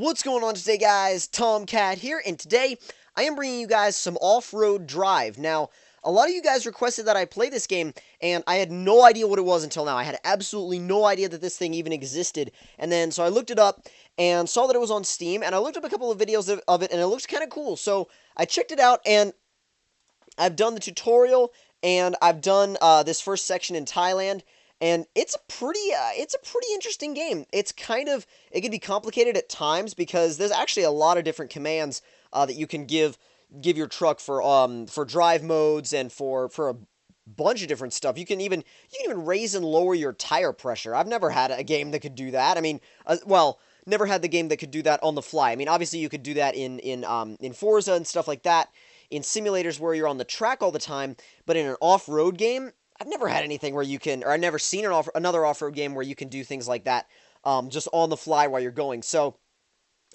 What's going on today, guys? Tomcat here, and today I am bringing you guys some off-road drive. Now, a lot of you guys requested that I play this game, and I had no idea what it was until now. I had absolutely no idea that this thing even existed, and then, so I looked it up, and saw that it was on Steam, and I looked up a couple of videos of it, and it looks kind of cool, so I checked it out, and I've done the tutorial, and I've done this first section in Thailand, and it's a pretty interesting game. It can be complicated at times because there's actually a lot of different commands that you can give your truck for drive modes and for a bunch of different stuff. You can even raise and lower your tire pressure. I've never had a game that could do that. I mean, never had the game that could do that on the fly. I mean, obviously you could do that in Forza and stuff like that, in simulators where you're on the track all the time, but in an off-road game, I've never had anything where you can, or I've never seen another off-road game where you can do things like that, just on the fly while you're going. So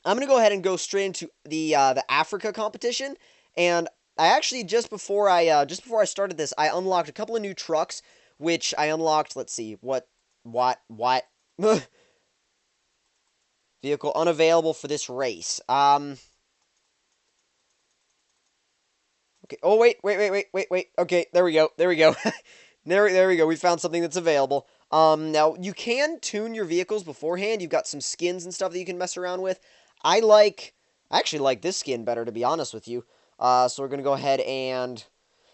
I'm gonna go ahead and go straight into the Africa competition, and I actually just before I started this, I unlocked a couple of new trucks, which I unlocked. Let's see, what vehicle unavailable for this race. Okay. Oh, wait. Okay, there we go. There we go. There we go. We found something that's available. Now, you can tune your vehicles beforehand. You've got some skins and stuff that you can mess around with. I actually like this skin better, to be honest with you. So we're going to go ahead and...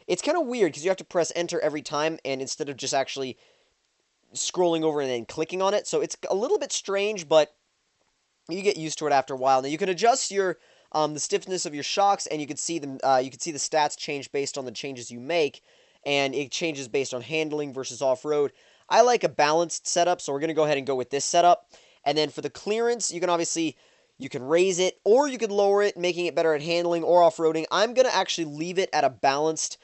It's kind of weird, because you have to press enter every time, and instead of just actually scrolling over and then clicking on it. So it's a little bit strange, but you get used to it after a while. Now, you can adjust the stiffness of your shocks, and you can see them. You can see the stats change based on the changes you make, and it changes based on handling versus off-road. I like a balanced setup, so we're going to go ahead and go with this setup. And then for the clearance, you can raise it, or you can lower it, making it better at handling or off-roading. I'm going to actually leave it at a balanced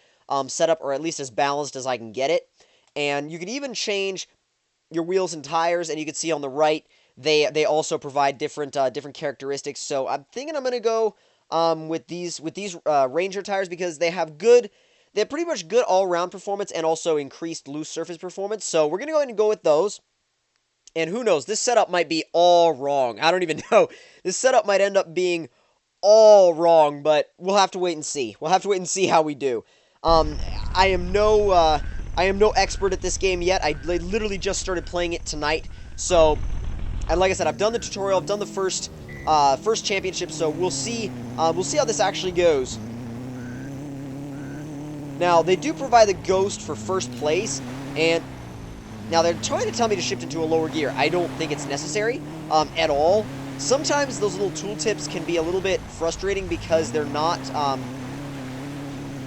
setup, or at least as balanced as I can get it. And you can even change your wheels and tires, and you can see on the right, they also provide different characteristics. So I'm thinking I'm going to go with these Ranger tires, because they have pretty much good all-around performance and also increased loose surface performance. So we're going to go ahead and go with those. And who knows, this setup might be all wrong. I don't even know. This setup might end up being all wrong, but we'll have to wait and see. We'll have to wait and see how we do. I am no expert at this game yet. I literally just started playing it tonight. So, and like I said, I've done the tutorial, I've done the first championship, so we'll see how this actually goes. Now, they do provide the Ghost for first place, and now they're trying to tell me to shift into a lower gear. I don't think it's necessary at all. Sometimes those little tooltips can be a little bit frustrating because they're not,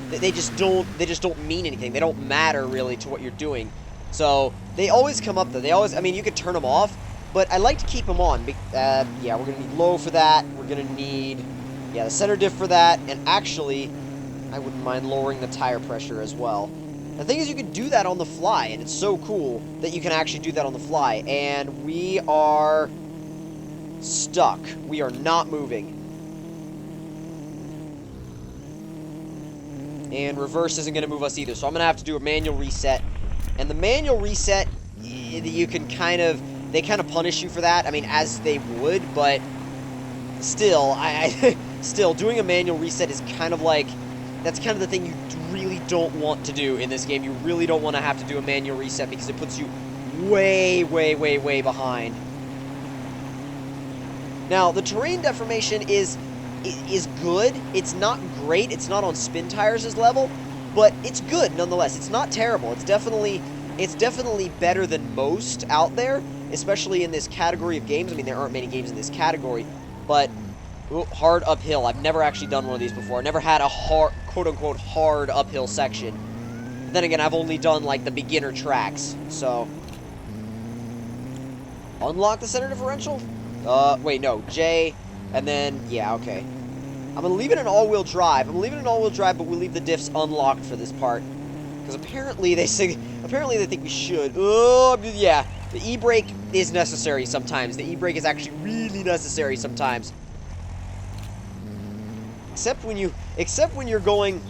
they just don't mean anything. They don't matter really to what you're doing. So they always come up though. I mean, you could turn them off, but I like to keep them on. Yeah, we're gonna need low for that. We're gonna need, the center diff for that, and actually, I wouldn't mind lowering the tire pressure as well. The thing is, you can do that on the fly, and it's so cool that you can actually do that on the fly. And we are stuck. We are not moving. And reverse isn't going to move us either, so I'm going to have to do a manual reset. And the manual reset, they kind of punish you for that. I mean, as they would, but still, still, doing a manual reset is kind of like, that's kind of the thing you really don't want to do in this game. You really don't want to have to do a manual reset because it puts you way behind. Now, the terrain deformation is good. It's not great. It's not on spin tires' level, but it's good nonetheless. It's not terrible. It's definitely better than most out there, especially in this category of games. I mean, there aren't many games in this category, but hard uphill. I've never actually done one of these before. I never had a hard, quote-unquote, hard uphill section. Then again, I've only done, like, the beginner tracks, so. Unlock the center differential? Wait, no. J, and then, yeah, okay. I'm gonna leave it in all-wheel drive. I'm gonna leave it in all-wheel drive, but we'll leave the diffs unlocked for this part. Because apparently they think we should. Oh, yeah. The e-brake is necessary sometimes. The e-brake is actually really necessary sometimes. Except when you're going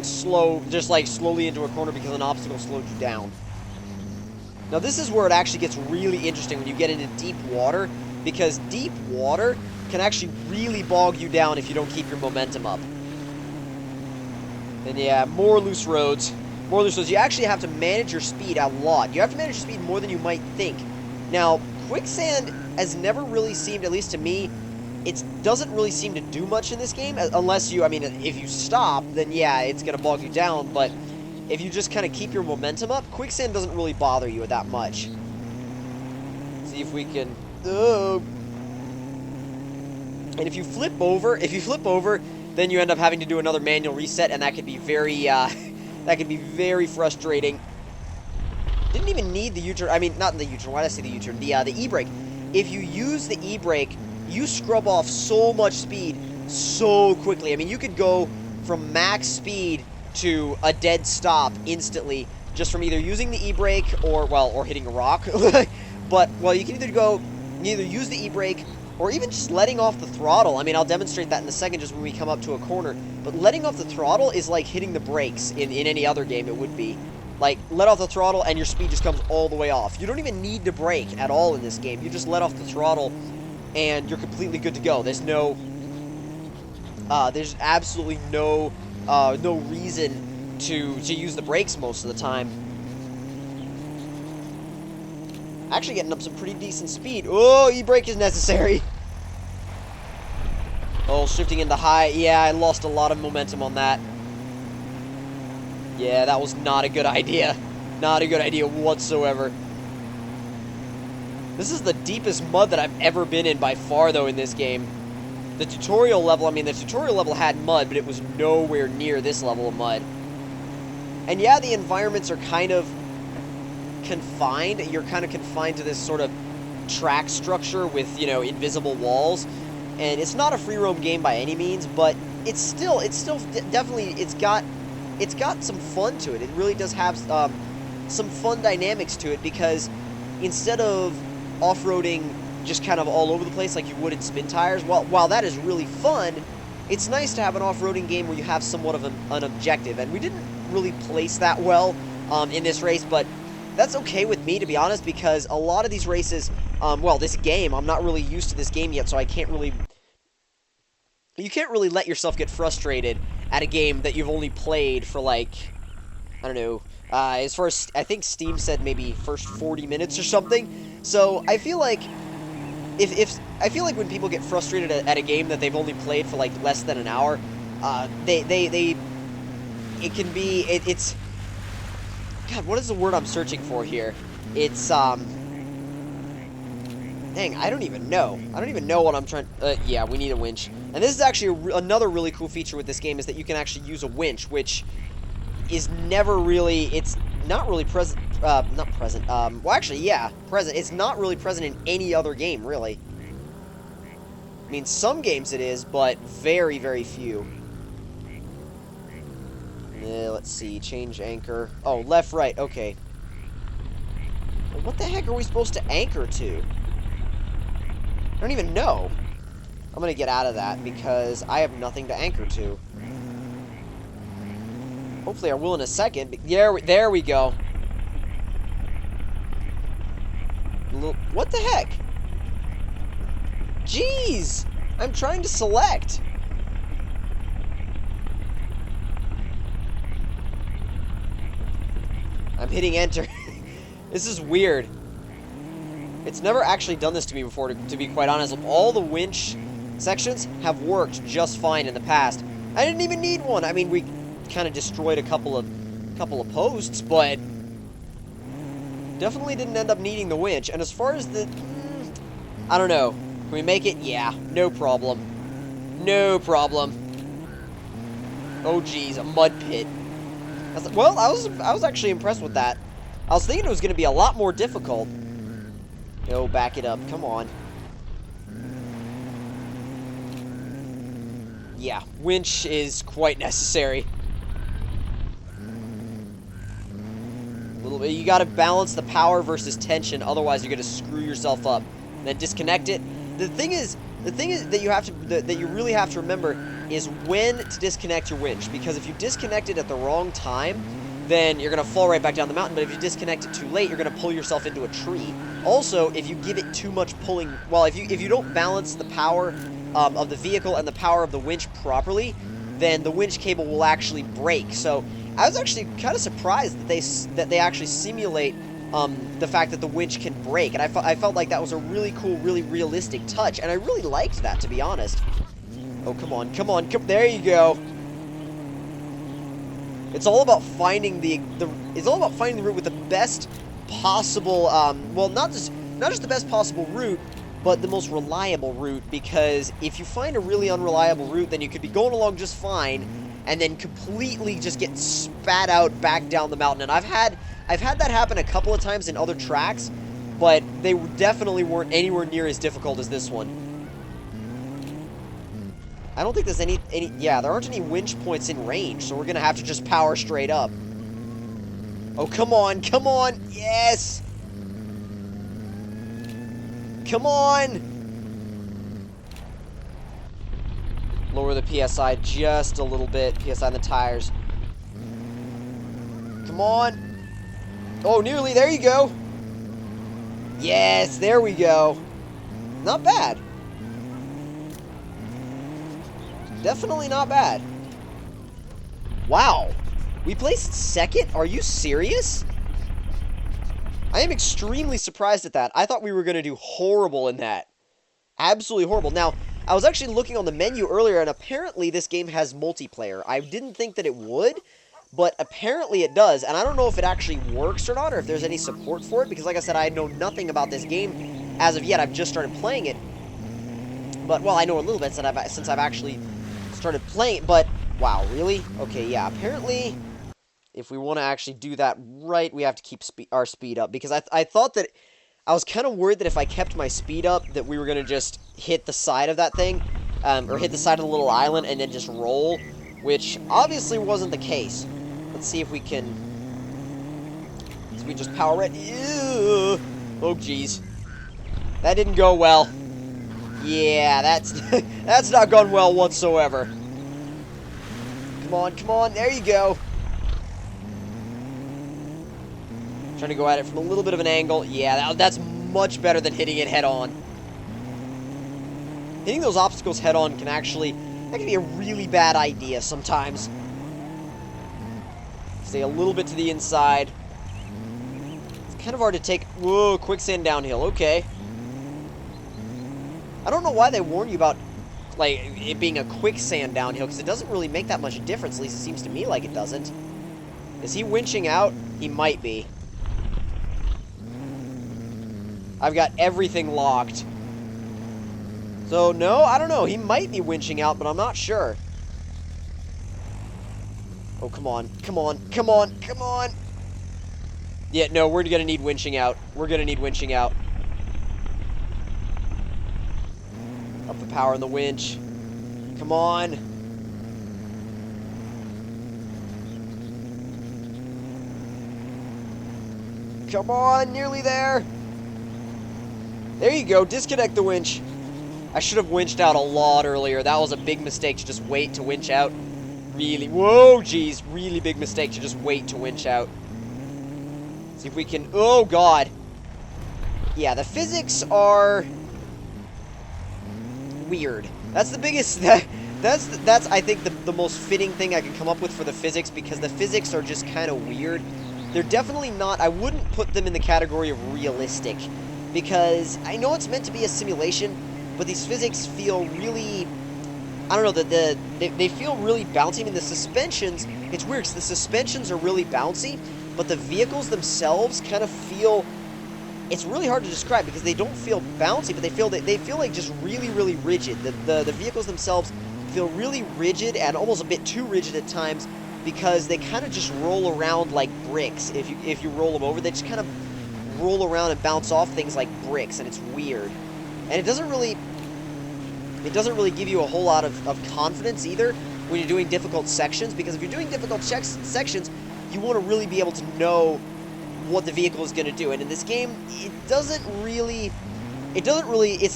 slow, just like slowly into a corner because an obstacle slowed you down. Now this is where it actually gets really interesting when you get into deep water, because deep water can actually really bog you down if you don't keep your momentum up. And yeah, more loose roads. More loose roads. You actually have to manage your speed a lot. You have to manage your speed more than you might think. Now, quicksand has never really seemed, at least to me, it doesn't really seem to do much in this game, unless you, I mean, if you stop, then yeah, it's going to bog you down, but if you just kind of keep your momentum up, quicksand doesn't really bother you that much. See if we can, and if you flip over, then you end up having to do another manual reset, and that could be very, that could be very frustrating. Didn't even need the U-turn, I mean, not the U-turn, why did I say the U-turn? The e-brake. If you use the e-brake, you scrub off so much speed so quickly. I mean, you could go from max speed to a dead stop instantly just from either using the e-brake or hitting a rock. But, well, you can either use the e-brake or even just letting off the throttle. I mean, I'll demonstrate that in a second just when we come up to a corner. But letting off the throttle is like hitting the brakes in any other game it would be. Like, let off the throttle and your speed just comes all the way off. You don't even need to brake at all in this game. You just let off the throttle and you're completely good to go. There's no, there's absolutely no reason to use the brakes most of the time. Actually getting up some pretty decent speed. Oh, e-brake is necessary. Oh, shifting into high. Yeah, I lost a lot of momentum on that. Yeah, that was not a good idea. Not a good idea whatsoever. This is the deepest mud that I've ever been in by far, though, in this game. The tutorial level, I mean, the tutorial level had mud, but it was nowhere near this level of mud. And yeah, the environments are kind of confined. You're kind of confined to this sort of track structure with, you know, invisible walls. And it's not a free roam game by any means, but it's still definitely, it's got some fun to it. It really does have some fun dynamics to it, because instead of off-roading just kind of all over the place like you would in Spin Tires, while that is really fun, it's nice to have an off-roading game where you have somewhat of an objective, and we didn't really place that well in this race, but that's okay with me, to be honest, because a lot of these races, well, this game, I'm not really used to this game yet, so I can't really, you can't really let yourself get frustrated at a game that you've only played for, like, I don't know, as far as, I think Steam said maybe first 40 minutes or something. So I feel like I feel like when people get frustrated at a game that they've only played for like less than an hour, it can be, it's, God, what is the word I'm searching for here? It's, dang, I don't even know. I don't even know what I'm trying, yeah, we need a winch. And this is actually another really cool feature with this game, is that you can actually use a winch, which is never really, it's not really present, not present, well, actually, yeah, present. It's not really present in any other game, really. I mean, some games it is, but very, very few. Let's see, change anchor. Oh, left, right, okay. Well, what the heck are we supposed to anchor to? I don't even know. I'm gonna get out of that, because I have nothing to anchor to. Hopefully I will in a second. There we go. What the heck? Jeez! I'm trying to select. I'm hitting enter. This is weird. It's never actually done this to me before, to be quite honest. All the winch sections have worked just fine in the past. I didn't even need one. I mean, we kind of destroyed a couple of posts, but definitely didn't end up needing the winch. And as far as the, I don't know. Can we make it? Yeah, no problem. No problem. Oh geez, a mud pit. Well, I was actually impressed with that. I was thinking it was going to be a lot more difficult. Yo, back it up. Come on. Yeah, winch is quite necessary. A little bit. You got to balance the power versus tension, otherwise you're going to screw yourself up. And then disconnect it. The thing is that you really have to remember is when to disconnect your winch, because if you disconnect it at the wrong time, then you're going to fall right back down the mountain. But if you disconnect it too late, you're going to pull yourself into a tree. Also, if you give it too much pulling, well, if you don't balance the power of the vehicle and the power of the winch properly, then the winch cable will actually break. So I was actually kind of surprised that they actually simulate the fact that the winch can break, and I felt like that was a really cool, really realistic touch, and I really liked that, to be honest. Oh, come on, come on, come, there you go. It's all about finding it's all about finding the route with the best possible, well, not just the best possible route, but the most reliable route, because if you find a really unreliable route, then you could be going along just fine, and then completely just get spat out back down the mountain. And I've had that happen a couple of times in other tracks, but they definitely weren't anywhere near as difficult as this one. I don't think there's yeah, there aren't any winch points in range, so we're gonna have to just power straight up. Oh, come on, come on, yes! Come on! Lower the PSI just a little bit, PSI on the tires. Come on! Oh, nearly, there you go! Yes, there we go. Not bad. Definitely not bad. Wow. We placed second? Are you serious? I am extremely surprised at that. I thought we were going to do horrible in that. Absolutely horrible. Now, I was actually looking on the menu earlier, and apparently this game has multiplayer. I didn't think that it would, but apparently it does. And I don't know if it actually works or not, or if there's any support for it, because like I said, I know nothing about this game as of yet. I've just started playing it. But, well, I know a little bit since I've actually started playing it, but wow, really? Okay, yeah, apparently if we want to actually do that right, we have to keep our speed up, because I thought that I was kind of worried that if I kept my speed up that we were going to just hit the side of that thing, or hit the side of the little island and then just roll, which obviously wasn't the case. Let's see if we can, so we just power it. Ew. Oh geez, that didn't go well. Yeah, that's not gone well whatsoever. Come on, there you go. Trying to go at it from a little bit of an angle. Yeah, that's much better than hitting it head on. Hitting those obstacles head on can actually, that can be a really bad idea sometimes. Stay a little bit to the inside. It's kind of hard to take, whoa, quicksand downhill, okay. I don't know why they warn you about, like, it being a quicksand downhill, because it doesn't really make that much difference. At least it seems to me like it doesn't. Is he winching out? He might be. I've got everything locked. So, no, I don't know. He might be winching out, but I'm not sure. Oh, come on. Come on. Come on. Come on. Yeah, no, we're going to need winching out. We're going to need winching out. Up the power in the winch. Come on. Come on, nearly there. There you go, disconnect the winch. I should have winched out a lot earlier. That was a big mistake to just wait to winch out. Really, whoa, geez, really big mistake to just wait to winch out. See if we can, oh god. Yeah, the physics are weird. That's the biggest, that's I think the most fitting thing I can come up with for the physics, because the physics are just kind of weird. They're definitely not, I wouldn't put them in the category of realistic, because I know it's meant to be a simulation, but these physics feel really, I don't know, they feel really bouncy. I mean, the suspensions, it's weird, because the suspensions are really bouncy, but the vehicles themselves kind of feel, it's really hard to describe, because they don't feel bouncy, but they feel like just really, really rigid. The vehicles themselves feel really rigid, and almost a bit too rigid at times, because they kind of just roll around like bricks. If you roll them over, they just kind of roll around and bounce off things like bricks, and it's weird. And it doesn't really give you a whole lot of confidence either when you're doing difficult sections, because if you're doing difficult sections, you want to really be able to know what the vehicle is going to do. And in this game, it's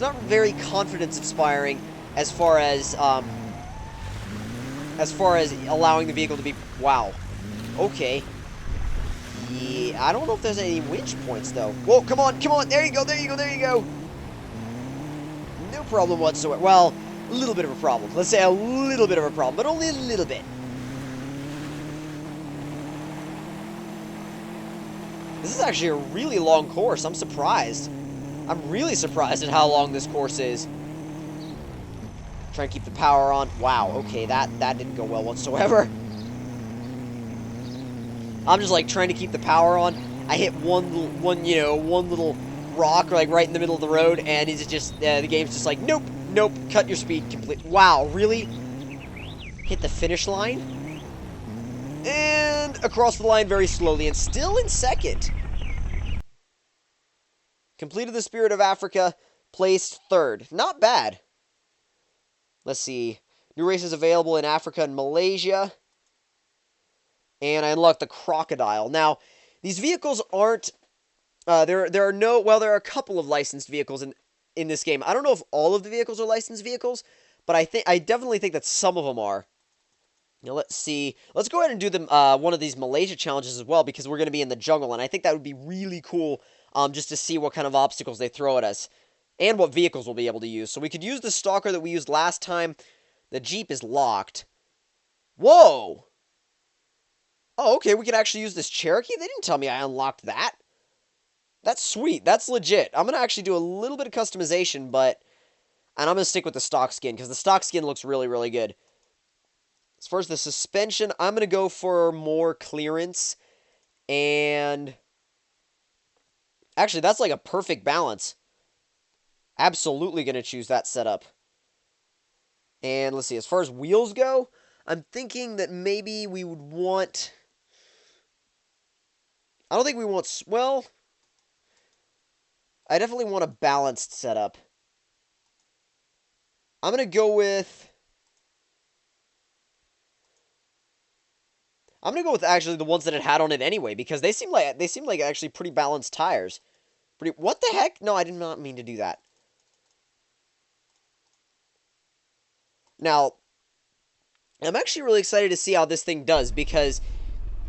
not very confidence inspiring as far as allowing the vehicle to be, wow, okay. Yeah, I don't know if there's any winch points, though. Whoa, come on, come on. There you go, there you go, there you go. No problem whatsoever. Well, a little bit of a problem. Let's say a little bit of a problem, but only a little bit. This is actually a really long course. I'm surprised. I'm really surprised at how long this course is. Try and keep the power on. Wow, okay, that didn't go well whatsoever. I'm just like trying to keep the power on. I hit one little rock like right in the middle of the road, and it's just the game's just like, nope, nope, cut your speed complete. Wow, really? Hit the finish line? And across the line very slowly, and still in second. Completed the Spirit of Africa, placed third. Not bad. Let's see. New races available in Africa and Malaysia. And I unlocked the Crocodile. Now, these vehicles aren't... there are a couple of licensed vehicles in this game. I don't know if all of the vehicles are licensed vehicles, but I definitely think that some of them are. Now, let's see. Let's go ahead and do one of these Malaysia challenges as well, because we're going to be in the jungle, and I think that would be really cool just to see what kind of obstacles they throw at us, and what vehicles we'll be able to use. So we could use the Stalker that we used last time. The Jeep is locked. Whoa! Oh, okay, we could actually use this Cherokee? They didn't tell me I unlocked that. That's sweet. That's legit. I'm going to actually do a little bit of customization, and I'm going to stick with the stock skin, because the stock skin looks really, really good. As far as the suspension, I'm going to go for more clearance, and... Actually, that's like a perfect balance. Absolutely going to choose that setup. And let's see, as far as wheels go, I'm thinking that maybe we would want... I don't think we want... Well, I definitely want a balanced setup. I'm going to go with... I'm going to go with actually the ones that it had on it anyway, because they seem like actually pretty balanced tires. What the heck? No, I did not mean to do that. Now, I'm actually really excited to see how this thing does, because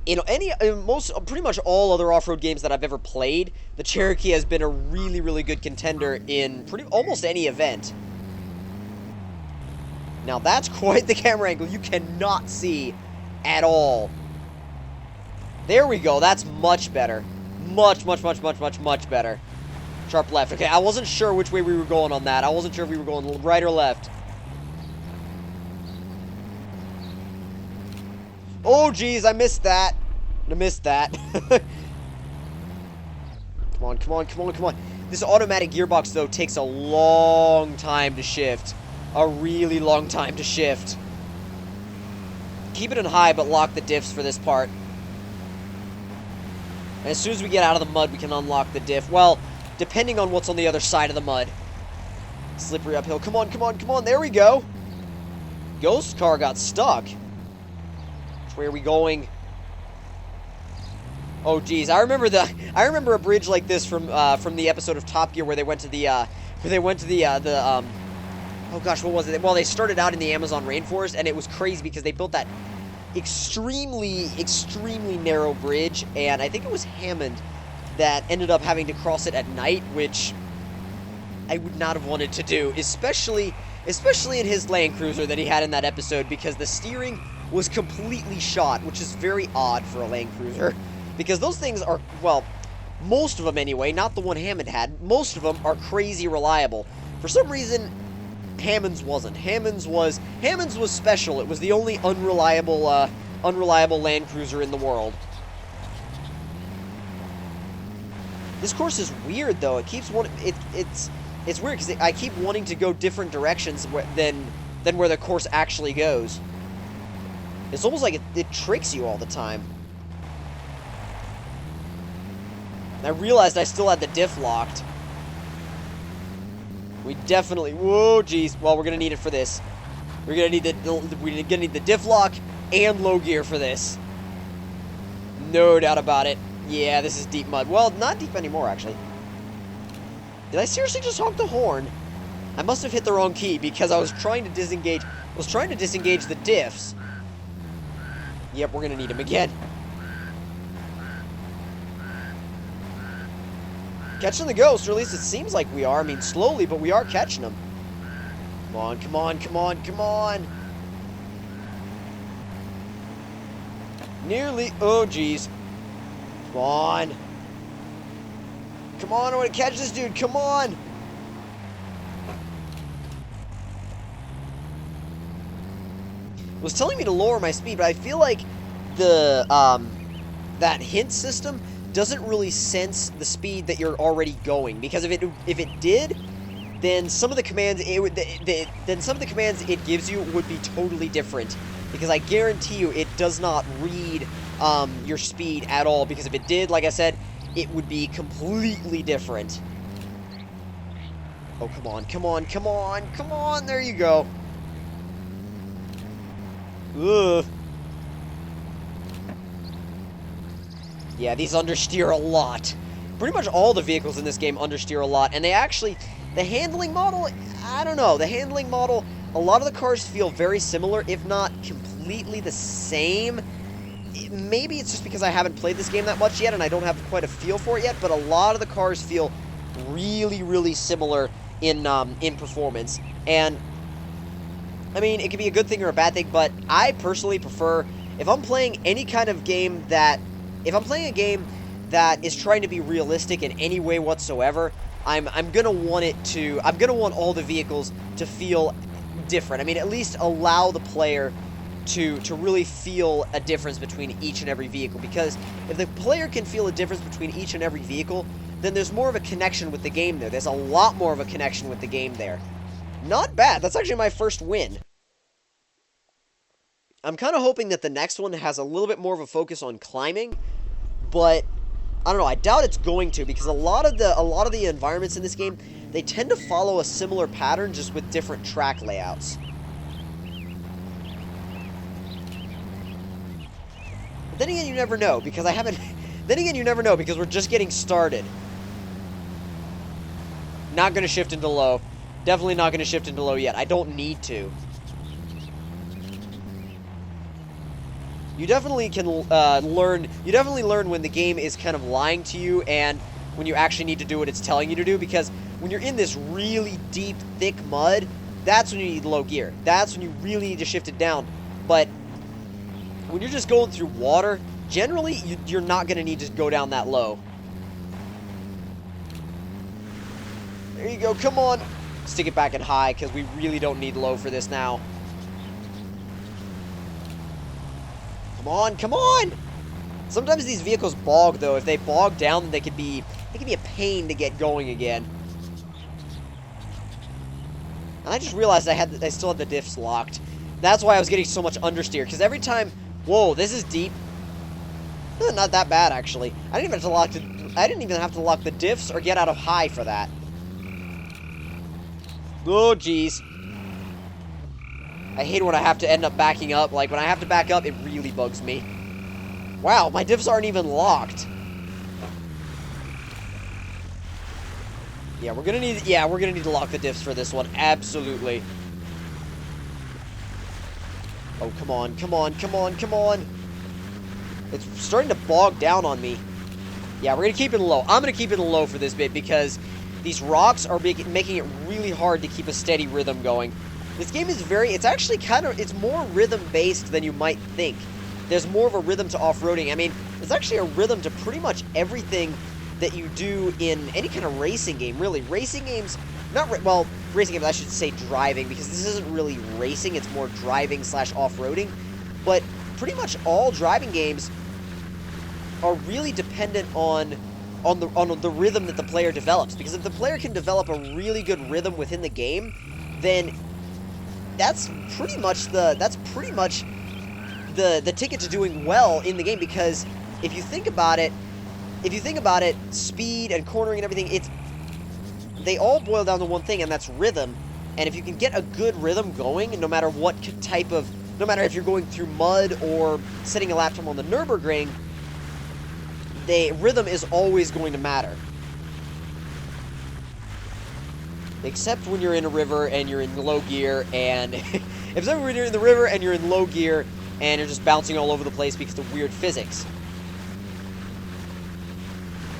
in pretty much all other off-road games that I've ever played, the Cherokee has been a really, really good contender in almost any event. Now, that's quite the camera angle you cannot see at all. There we go. That's much better. Much, much, much, much, much, much better. Sharp left. Okay, I wasn't sure which way we were going on that. I wasn't sure if we were going right or left. Oh, geez, I missed that. I missed that. Come on, come on, come on, come on. This automatic gearbox, though, takes a long time to shift. A really long time to shift. Keep it in high, but lock the diffs for this part. And as soon as we get out of the mud, we can unlock the diff. Well, depending on what's on the other side of the mud. Slippery uphill. Come on, come on, come on. There we go. Ghost car got stuck. Which way are we going? Oh, geez. I remember a bridge like this from the episode of Top Gear where they went to the oh gosh, what was it? Well, they started out in the Amazon rainforest, and it was crazy because they built that extremely, extremely narrow bridge, and I think it was Hammond that ended up having to cross it at night, which I would not have wanted to do, especially in his Land Cruiser that he had in that episode, because the steering was completely shot, which is very odd for a Land Cruiser, because those things are, well, most of them anyway, not the one Hammond had, most of them are crazy reliable. For some reason, Hammond's wasn't. Hammond's was special. It was the only unreliable Land Cruiser in the world. This course is weird, though. It keeps it's weird because I keep wanting to go different directions than where the course actually goes. It's almost like it tricks you all the time. I realized I still had the diff locked. We definitely... Whoa, geez. Well, we're going to need it for this. We're going to need the diff lock and low gear for this. No doubt about it. Yeah, this is deep mud. Well, not deep anymore, actually. Did I seriously just honk the horn? I must have hit the wrong key because I was trying to disengage... the diffs. Yep, we're going to need them again. Catching the ghost, or at least it seems like we are. I mean, slowly, but we are catching them. Come on, come on, come on, come on. Nearly. Oh, jeez. Come on. Come on, I want to catch this dude. Come on. It was telling me to lower my speed, but I feel like the that hint system doesn't really sense the speed that you're already going, because if it did, then some of the commands it gives you would be totally different, because I guarantee you it does not read your speed at all, because if it did, like I said, it would be completely different. Oh, come on, come on, come on, come on, there you go. Ugh. Yeah, these understeer a lot. Pretty much all the vehicles in this game understeer a lot, and they actually, the handling model, I don't know, the handling model, a lot of the cars feel very similar, if not completely the same. Maybe it's just because I haven't played this game that much yet, and I don't have quite a feel for it yet, but a lot of the cars feel really, really similar in performance. And I mean, it can be a good thing or a bad thing, but I personally prefer, if I'm playing any kind of game that, if I'm playing a game that is trying to be realistic in any way whatsoever, I'm gonna want all the vehicles to feel different. I mean, at least allow the player to really feel a difference between each and every vehicle, because if the player can feel a difference between each and every vehicle, then there's more of a connection with the game there. There's a lot more of a connection with the game there. Not bad. That's actually my first win. I'm kind of hoping that the next one has a little bit more of a focus on climbing, but I don't know. I doubt it's going to, because a lot of the environments in this game, they tend to follow a similar pattern, just with different track layouts. But then again, you never know, because I haven't. Then again, you never know, because we're just getting started. Not going to shift into low. Definitely not going to shift into low yet. I don't need to. You definitely can learn. You definitely learn when the game is kind of lying to you, and when you actually need to do what it's telling you to do. Because when you're in this really deep, thick mud, that's when you need low gear. That's when you really need to shift it down. But when you're just going through water, generally you're not going to need to go down that low. There you go. Come on. Stick it back at high, because we really don't need low for this now. Come on, come on! Sometimes these vehicles bog, though. If they bog down, then they can be a pain to get going again. And I just realized I still had the diffs locked. That's why I was getting so much understeer, because every time... Whoa, this is deep. Not that bad, actually. I didn't even have to lock the diffs or get out of high for that. Oh, jeez. I hate when I have to end up backing up. Like, when I have to back up, it really bugs me. Wow, my diffs aren't even locked. Yeah, we're gonna need to lock the diffs for this one. Absolutely. Oh, come on, come on, come on, come on. It's starting to bog down on me. Yeah, we're gonna keep it low. I'm gonna keep it low for this bit, because these rocks are making it really hard to keep a steady rhythm going. This game is it's actually it's more rhythm-based than you might think. There's more of a rhythm to off-roading. I mean, there's actually a rhythm to pretty much everything that you do in any kind of racing game, really. Racing games, racing games, I should say driving, because this isn't really racing, it's more driving / off-roading. But pretty much all driving games are really dependent on the rhythm that the player develops. Because if the player can develop a really good rhythm within the game, then that's pretty much the ticket to doing well in the game. Because if you think about it, speed and cornering and everything, they all boil down to one thing, and that's rhythm. And if you can get a good rhythm going, no matter if you're going through mud or setting a lap time on the Nürburgring, the rhythm is always going to matter. Except when you're in a river and you're in low gear, and except when you're in the river and you're in low gear and you're just bouncing all over the place because of weird physics.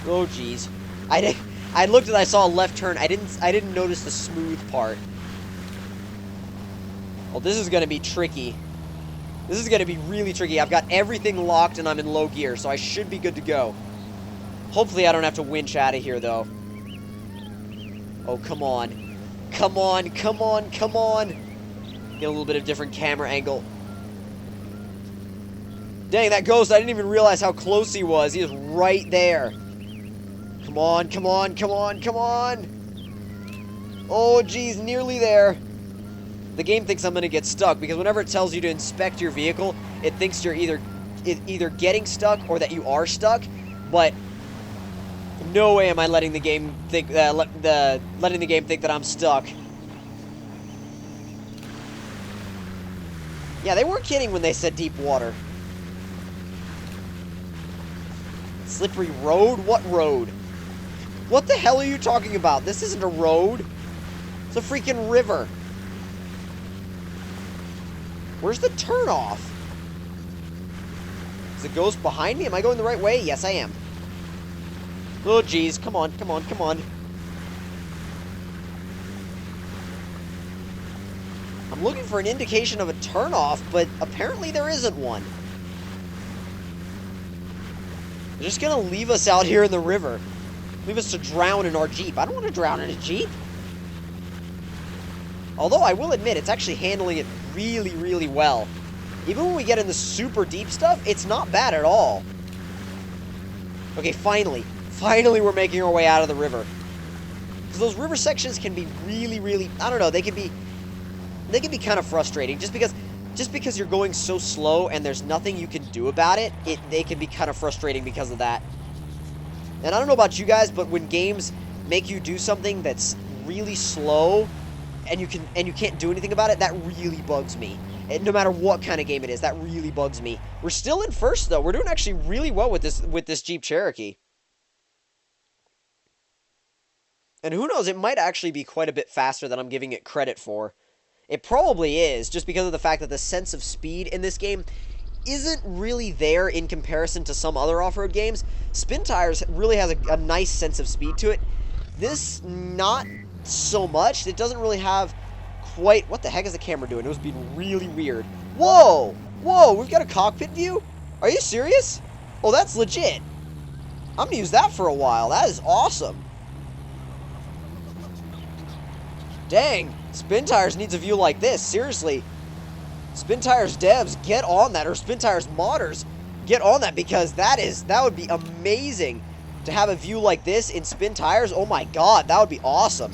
Oh jeez. I I looked and I saw a left turn. I didn't notice the smooth part. Well, this is going to be tricky. This is going to be really tricky. I've got everything locked and I'm in low gear, so I should be good to go. Hopefully I don't have to winch out of here, though. Oh, come on. Come on, come on, come on. Get a little bit of different camera angle. Dang, that ghost, I didn't even realize how close he was. He is right there. Come on, come on, come on, come on. Oh, geez, nearly there. The game thinks I'm going to get stuck because whenever it tells you to inspect your vehicle, it thinks you're either getting stuck or that you are stuck. But no way am I letting the game think letting the game think that I'm stuck. Yeah, they weren't kidding when they said deep water. Slippery road? What road? What the hell are you talking about? This isn't a road. It's a freaking river. Where's the turnoff? Is the ghost behind me? Am I going the right way? Yes, I am. Oh, geez. Come on, come on, come on. I'm looking for an indication of a turnoff, but apparently there isn't one. They're just gonna leave us out here in the river. Leave us to drown in our Jeep. I don't want to drown in a Jeep. Although, I will admit, it's actually handling it really, really well. Even when we get in the super deep stuff, it's not bad at all. Okay, finally. Finally, we're making our way out of the river. Because those river sections can be really, really... I don't know, they can be kind of frustrating. Just because you're going so slow and there's nothing you can do about it, they can be kind of frustrating because of that. And I don't know about you guys, but when games make you do something that's really slow and you can't do anything about it, that really bugs me. And no matter what kind of game it is, that really bugs me. We're still in first though. We're doing actually really well with this Jeep Cherokee. And who knows, it might actually be quite a bit faster than I'm giving it credit for. It probably is, just because of the fact that the sense of speed in this game isn't really there in comparison to some other off-road games. Spin Tires really has a nice sense of speed to it. This, not so much. It doesn't really have quite... What the heck is the camera doing? It was being really weird. Whoa! Whoa, we've got a cockpit view? Are you serious? Oh, that's legit. I'm gonna use that for a while. That is awesome. Dang, Spin Tires needs a view like this. Seriously. Spin Tires devs, get on that. Or Spin Tires modders, get on that. Because that would be amazing to have a view like this in Spin Tires. Oh my god, that would be awesome.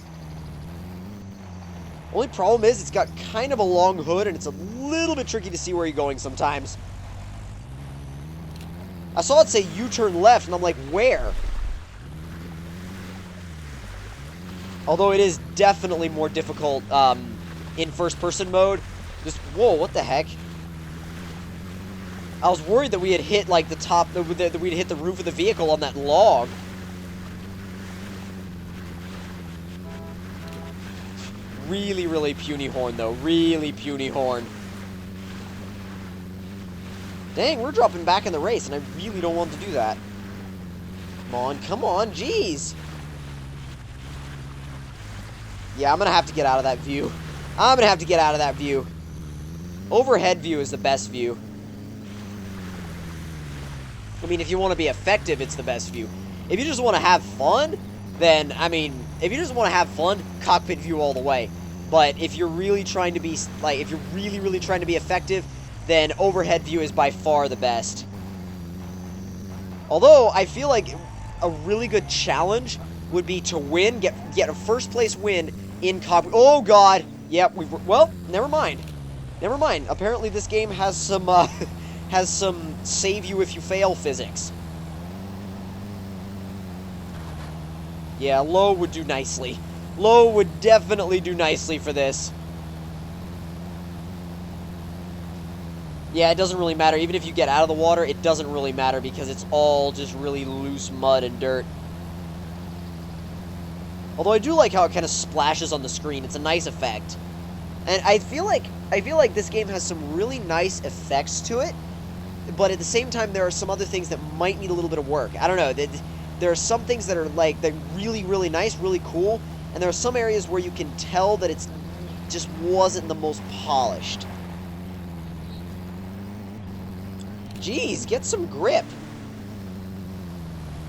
Only problem is it's got kind of a long hood and it's a little bit tricky to see where you're going sometimes. I saw it say U-turn left and I'm like, where? Although it is definitely more difficult in first-person mode. Just, whoa, what the heck? I was worried that we had hit, like, the top, that we'd hit the roof of the vehicle on that log. Really, really puny horn, though. Really puny horn. Dang, we're dropping back in the race, and I really don't want to do that. Come on, jeez. Yeah, I'm going to have to get out of that view. I'm going to have to get out of that view. Overhead view is the best view. I mean, if you want to be effective, it's the best view. If you just want to have fun, then, I mean, if you just want to have fun, cockpit view all the way. But if you're really trying to be, like, if you're really, really trying to be effective, then overhead view is by far the best. Although, I feel like a really good challenge would be to win, get a first place win in cockpit. Oh god! Yep, well, never mind. Never mind. Apparently this game has some save you if you fail physics. Yeah, low would do nicely. Low would definitely do nicely for this. Yeah, it doesn't really matter. Even if you get out of the water, it doesn't really matter because it's all just really loose mud and dirt. Although I do like how it kind of splashes on the screen. It's a nice effect. And I feel like this game has some really nice effects to it, but at the same time there are some other things that might need a little bit of work. I don't know. there are some things that are like, they're really, really nice, really cool, and there are some areas where you can tell that it's just wasn't the most polished. Jeez, get some grip.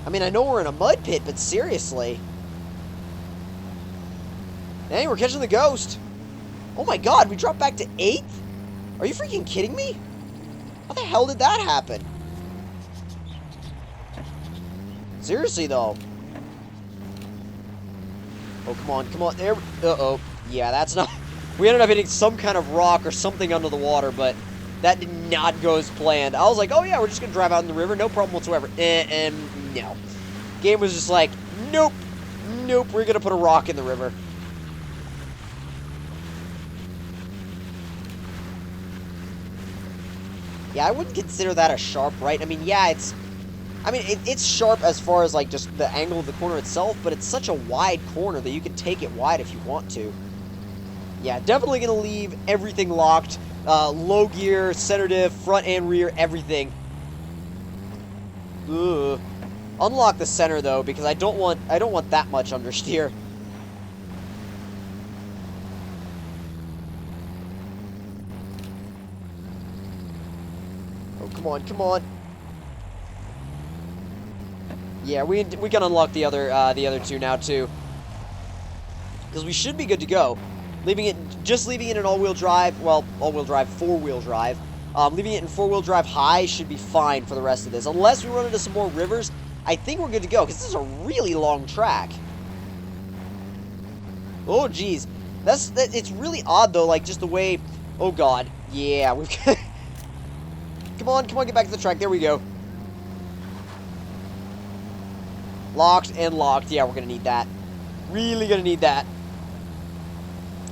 I mean, I know we're in a mud pit, but seriously. Hey, we're catching the ghost. Oh my god, we dropped back to 8th? Are you freaking kidding me? How the hell did that happen? Seriously, though. Oh, come on, come on. There. Uh-oh. Yeah, that's not... We ended up hitting some kind of rock or something under the water, but that did not go as planned. I was like, oh yeah, we're just going to drive out in the river. No problem whatsoever. And no. Game was just like, nope. Nope, we're going to put a rock in the river. Yeah, I wouldn't consider that a sharp right. I mean, yeah, it's... I mean, it's sharp as far as, like, just the angle of the corner itself, but it's such a wide corner that you can take it wide if you want to. Yeah, definitely going to leave everything locked. Low gear, center diff, front and rear, everything. Ugh. Unlock the center, though, because I don't want that much understeer. Oh, come on, come on. Yeah, we can unlock the other two now too, because we should be good to go. Leaving it in all-wheel drive. Well, all-wheel drive, 4-wheel drive. Leaving it in 4-wheel drive high should be fine for the rest of this, unless we run into some more rivers. I think we're good to go because this is a really long track. Oh, geez, it's really odd though, like just the way. Oh God, yeah, we've. Come on, get back to the track. There we go. Locked and locked. Yeah, we're going to need that. Really going to need that.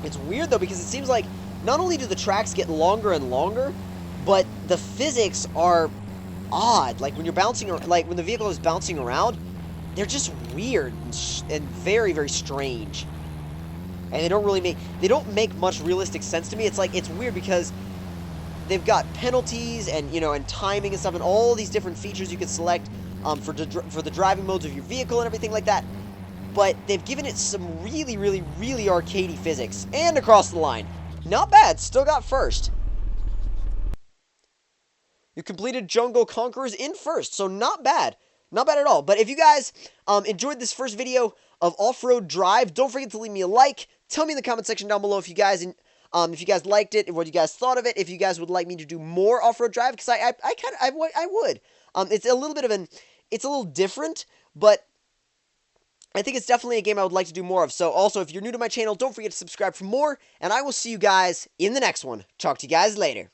It's weird, though, because it seems like not only do the tracks get longer and longer, but the physics are odd. Like, when you're bouncing, like, when the vehicle is bouncing around, they're just weird and very, very strange. And they don't make much realistic sense to me. It's like, it's weird because they've got penalties and, you know, and timing and stuff and all these different features you can select for the driving modes of your vehicle and everything like that, but they've given it some really, really, really arcadey physics, and across the line. Not bad, still got first. You completed Jungle Conquerors in first, so not bad. Not bad at all. But if you guys enjoyed this first video of Off-Road Drive, don't forget to leave me a like. Tell me in the comment section down below if you guys liked it, what you guys thought of it, if you guys would like me to do more Off-Road Drive, because I would. It's a little bit of it's a little different, but I think it's definitely a game I would like to do more of. So also, if you're new to my channel, don't forget to subscribe for more, and I will see you guys in the next one. Talk to you guys later.